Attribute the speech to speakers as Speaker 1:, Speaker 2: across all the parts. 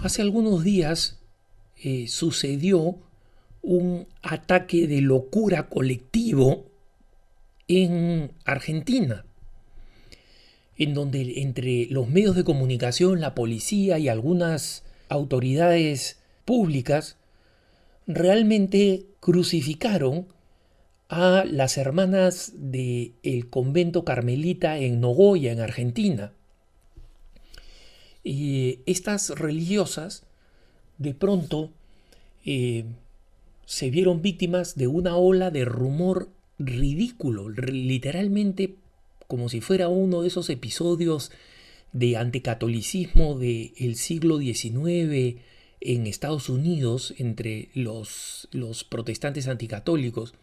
Speaker 1: Hace algunos días sucedió un ataque de locura colectivo en Argentina, en donde entre los medios de comunicación, la policía y algunas autoridades públicas realmente crucificaron a las hermanas del convento carmelita en Nogoyá, en Argentina. Y estas religiosas de pronto se vieron víctimas de una ola de rumor ridículo, literalmente como si fuera uno de esos episodios de anticatolicismo del siglo XIX en Estados Unidos entre los protestantes anticatólicos.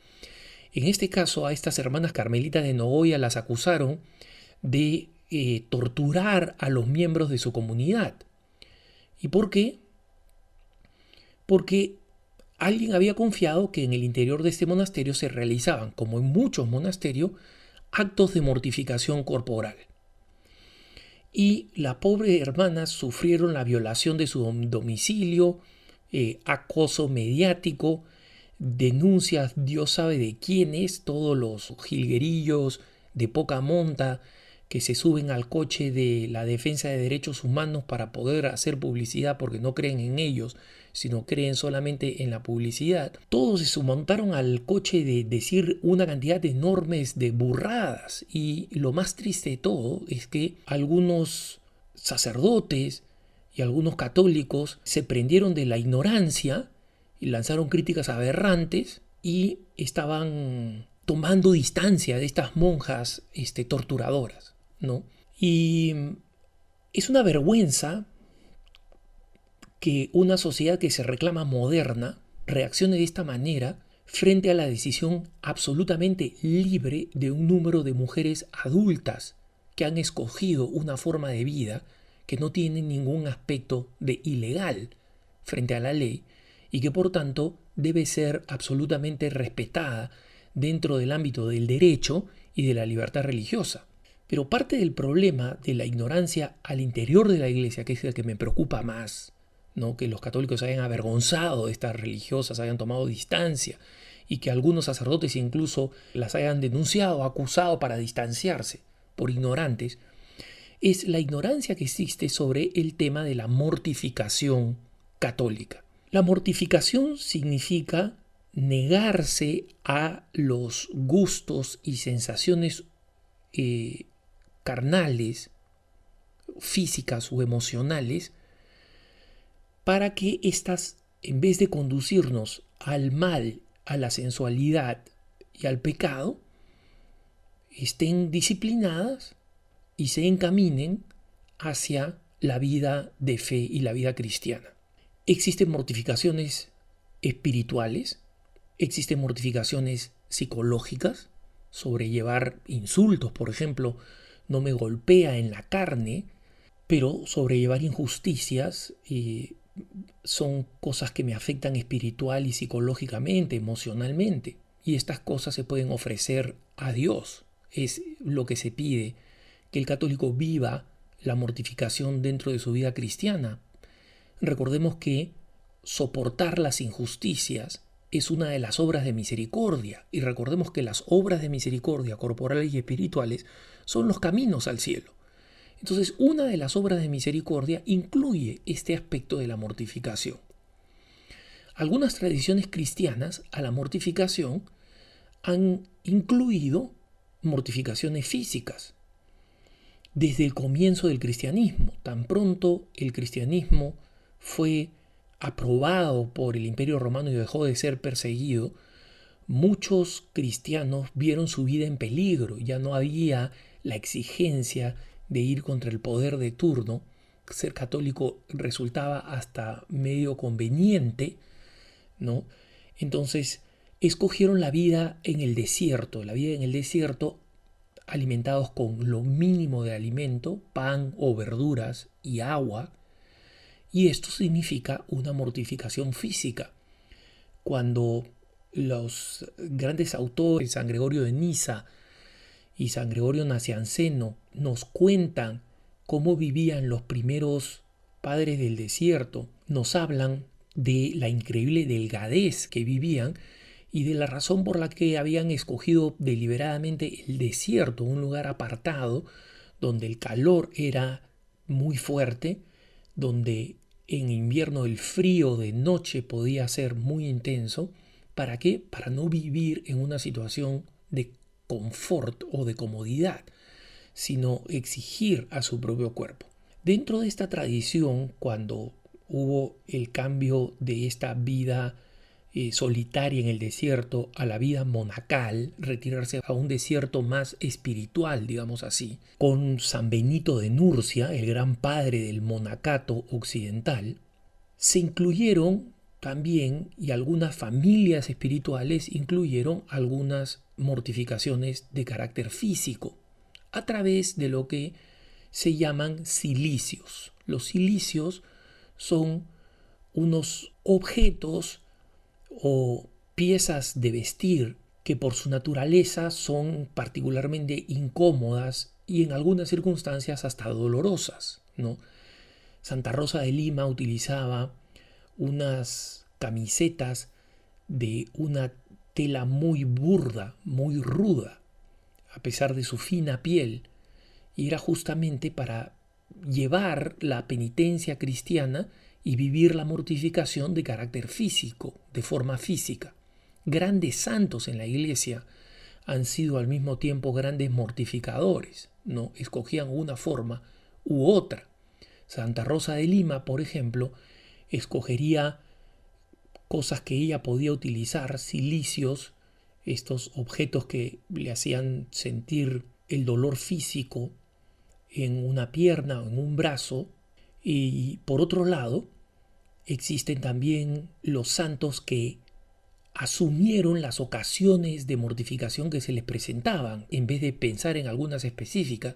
Speaker 1: En este caso, a estas hermanas carmelitas de Nogoyá las acusaron de torturar a los miembros de su comunidad. ¿Y por qué? Porque alguien había confiado que en el interior de este monasterio se realizaban, como en muchos monasterios, actos de mortificación corporal. Y las pobres hermanas sufrieron la violación de su domicilio, acoso mediático, denuncias Dios sabe de quiénes, todos los jilguerillos de poca monta que se suben al coche de la defensa de derechos humanos para poder hacer publicidad porque no creen en ellos, sino creen solamente en la publicidad. Todos se montaron al coche de decir una cantidad enormes de burradas, y lo más triste de todo es que algunos sacerdotes y algunos católicos se prendieron de la ignorancia y lanzaron críticas aberrantes y estaban tomando distancia de estas monjas torturadoras, ¿no? Y es una vergüenza que una sociedad que se reclama moderna reaccione de esta manera frente a la decisión absolutamente libre de un número de mujeres adultas que han escogido una forma de vida que no tiene ningún aspecto de ilegal frente a la ley y que por tanto debe ser absolutamente respetada dentro del ámbito del derecho y de la libertad religiosa. Pero parte del problema de la ignorancia al interior de la iglesia, que es el que me preocupa más, ¿no? Que los católicos hayan avergonzado de estas religiosas, hayan tomado distancia y que algunos sacerdotes incluso las hayan denunciado, acusado para distanciarse por ignorantes, es la ignorancia que existe sobre el tema de la mortificación católica. La mortificación significa negarse a los gustos y sensaciones carnales, físicas o emocionales, para que éstas, en vez de conducirnos al mal, a la sensualidad y al pecado, estén disciplinadas y se encaminen hacia la vida de fe y la vida cristiana. Existen mortificaciones espirituales, existen mortificaciones psicológicas, sobrellevar insultos, por ejemplo, no me golpea en la carne, pero sobrellevar injusticias son cosas que me afectan espiritual y psicológicamente, emocionalmente, y estas cosas se pueden ofrecer a Dios. Es lo que se pide, que el católico viva la mortificación dentro de su vida cristiana. Recordemos que soportar las injusticias es una de las obras de misericordia, y recordemos que las obras de misericordia corporales y espirituales son los caminos al cielo. Entonces, una de las obras de misericordia incluye este aspecto de la mortificación. Algunas tradiciones cristianas a la mortificación han incluido mortificaciones físicas. Desde el comienzo del cristianismo, tan pronto el cristianismo fue aprobado por el Imperio Romano y dejó de ser perseguido, muchos cristianos vieron su vida en peligro. Ya no había la exigencia de ir contra el poder de turno. Ser católico resultaba hasta medio conveniente, ¿no? Entonces escogieron la vida en el desierto, alimentados con lo mínimo de alimento, pan o verduras y agua, y esto significa una mortificación física. Cuando los grandes autores, San Gregorio de Niza y San Gregorio Nacianceno, nos cuentan cómo vivían los primeros padres del desierto nos hablan de la increíble delgadez que vivían y de la razón por la que habían escogido deliberadamente el desierto, un lugar apartado donde el calor era muy fuerte, donde en invierno el frío de noche podía ser muy intenso. ¿Para qué? Para no vivir en una situación de confort o de comodidad, sino exigir a su propio cuerpo. Dentro de esta tradición, cuando hubo el cambio de esta vida solitaria en el desierto a la vida monacal, retirarse a un desierto más espiritual, digamos así, con San Benito de Nurcia, el gran padre del monacato occidental, se incluyeron también, y algunas familias espirituales incluyeron algunas mortificaciones de carácter físico, a través de lo que se llaman cilicios. Los cilicios son unos objetos o piezas de vestir que por su naturaleza son particularmente incómodas y en algunas circunstancias hasta dolorosas, ¿no? Santa Rosa de Lima utilizaba unas camisetas de una tela muy burda, muy ruda, a pesar de su fina piel, y era justamente para llevar la penitencia cristiana y vivir la mortificación de carácter físico, de forma física. Grandes santos en la iglesia han sido al mismo tiempo grandes mortificadores, ¿no? Escogían una forma u otra. Santa Rosa de Lima, por ejemplo, escogería cosas que ella podía utilizar, cilicios, estos objetos que le hacían sentir el dolor físico en una pierna o en un brazo. Y por otro lado, existen también los santos que asumieron las ocasiones de mortificación que se les presentaban, en vez de pensar en algunas específicas,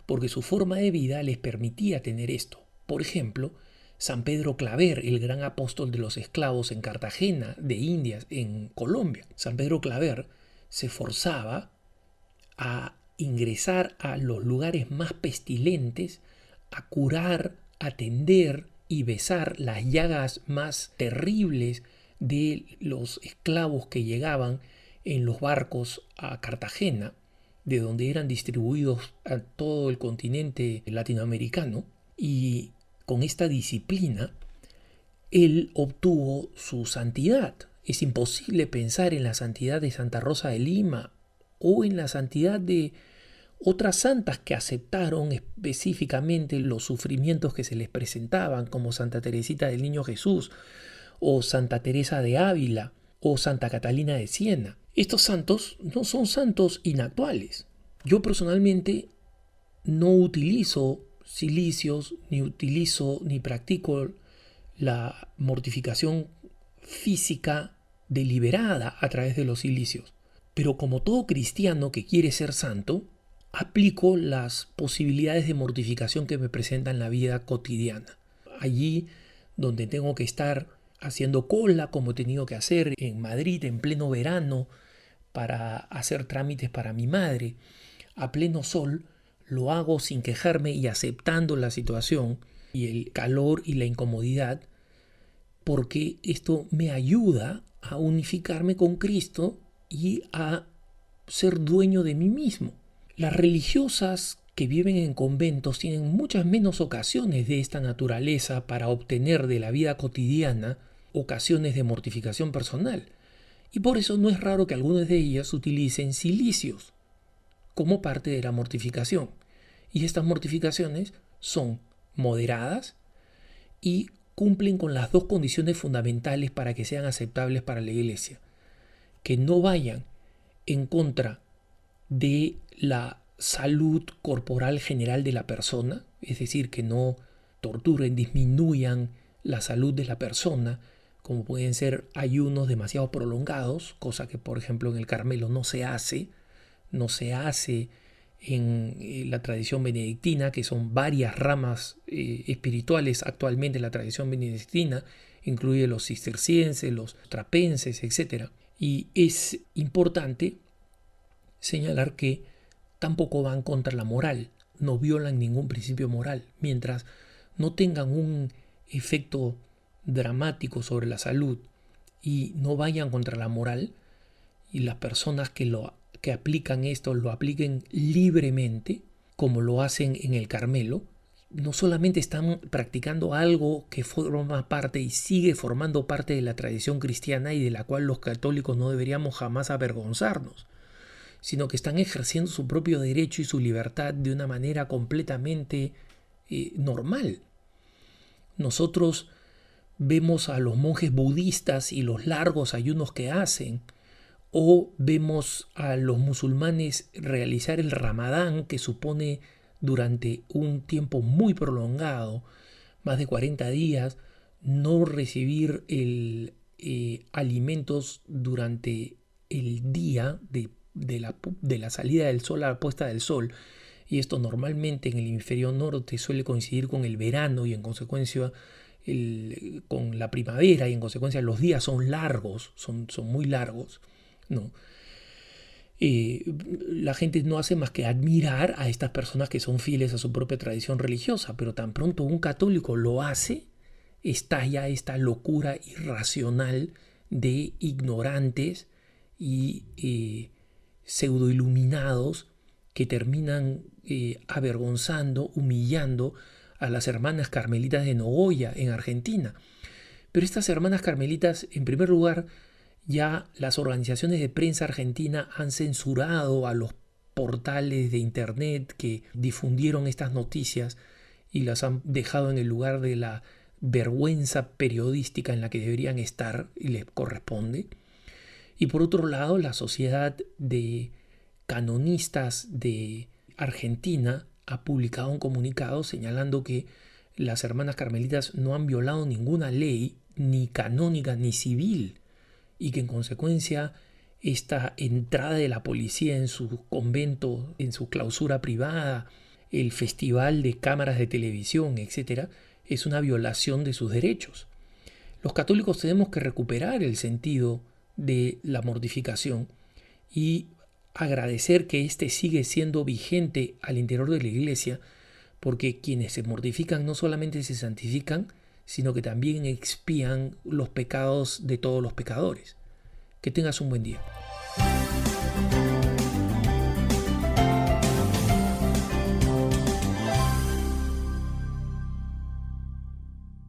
Speaker 1: porque su forma de vida les permitía tener esto. Por ejemplo, San Pedro Claver, el gran apóstol de los esclavos en Cartagena, de Indias, en Colombia. San Pedro Claver se forzaba a ingresar a los lugares más pestilentes, a curar, atender y besar las llagas más terribles de los esclavos que llegaban en los barcos a Cartagena, de donde eran distribuidos a todo el continente latinoamericano, y con esta disciplina él obtuvo su santidad. Es imposible pensar en la santidad de Santa Rosa de Lima o en la santidad de otras santas que aceptaron específicamente los sufrimientos que se les presentaban, como Santa Teresita del Niño Jesús, o Santa Teresa de Ávila, o Santa Catalina de Siena. Estos santos no son santos inactuales. Yo personalmente no utilizo cilicios, ni practico la mortificación física deliberada a través de los cilicios. Pero como todo cristiano que quiere ser santo, aplico las posibilidades de mortificación que me presentan en la vida cotidiana. Allí donde tengo que estar haciendo cola, como he tenido que hacer en Madrid en pleno verano para hacer trámites para mi madre, a pleno sol, lo hago sin quejarme y aceptando la situación y el calor y la incomodidad, porque esto me ayuda a unificarme con Cristo y a ser dueño de mí mismo. Las religiosas que viven en conventos tienen muchas menos ocasiones de esta naturaleza para obtener de la vida cotidiana ocasiones de mortificación personal. Y por eso no es raro que algunas de ellas utilicen cilicios como parte de la mortificación. Y estas mortificaciones son moderadas y cumplen con las dos condiciones fundamentales para que sean aceptables para la Iglesia. Que no vayan en contra de la salud corporal general de la persona, es decir, que no torturen, disminuyan la salud de la persona, como pueden ser ayunos demasiado prolongados, cosa que por ejemplo en el Carmelo no se hace en la tradición benedictina, que son varias ramas espirituales actualmente en la tradición benedictina, incluye los cistercienses, los trapenses, etc. Y es importante señalar que tampoco van contra la moral, no violan ningún principio moral, mientras no tengan un efecto dramático sobre la salud y no vayan contra la moral, y las personas que aplican esto lo apliquen libremente, como lo hacen en el Carmelo, no solamente están practicando algo que forma parte y sigue formando parte de la tradición cristiana y de la cual los católicos no deberíamos jamás avergonzarnos, sino que están ejerciendo su propio derecho y su libertad de una manera completamente normal. Nosotros vemos a los monjes budistas y los largos ayunos que hacen, o vemos a los musulmanes realizar el Ramadán, que supone durante un tiempo muy prolongado, más de 40 días, no recibir alimentos durante el día de la salida del sol a la puesta del sol. Y esto normalmente en el hemisferio norte suele coincidir con el verano y en consecuencia con la primavera, y en consecuencia los días son largos, son muy largos, ¿no? La gente no hace más que admirar a estas personas que son fieles a su propia tradición religiosa, pero tan pronto un católico lo hace, estalla esta locura irracional de ignorantes y pseudoiluminados que terminan avergonzando, humillando a las hermanas carmelitas de Nogoyá en Argentina. Pero estas hermanas carmelitas, en primer lugar, ya las organizaciones de prensa argentina han censurado a los portales de internet que difundieron estas noticias y las han dejado en el lugar de la vergüenza periodística en la que deberían estar y les corresponde. Y por otro lado, la Sociedad de Canonistas de Argentina ha publicado un comunicado señalando que las hermanas carmelitas no han violado ninguna ley, ni canónica ni civil, y que en consecuencia esta entrada de la policía en su convento, en su clausura privada, el festival de cámaras de televisión, etc., es una violación de sus derechos. Los católicos tenemos que recuperar el sentido de la mortificación y agradecer que éste sigue siendo vigente al interior de la Iglesia, porque quienes se mortifican no solamente se santifican, sino que también expían los pecados de todos los pecadores. Que tengas un buen día.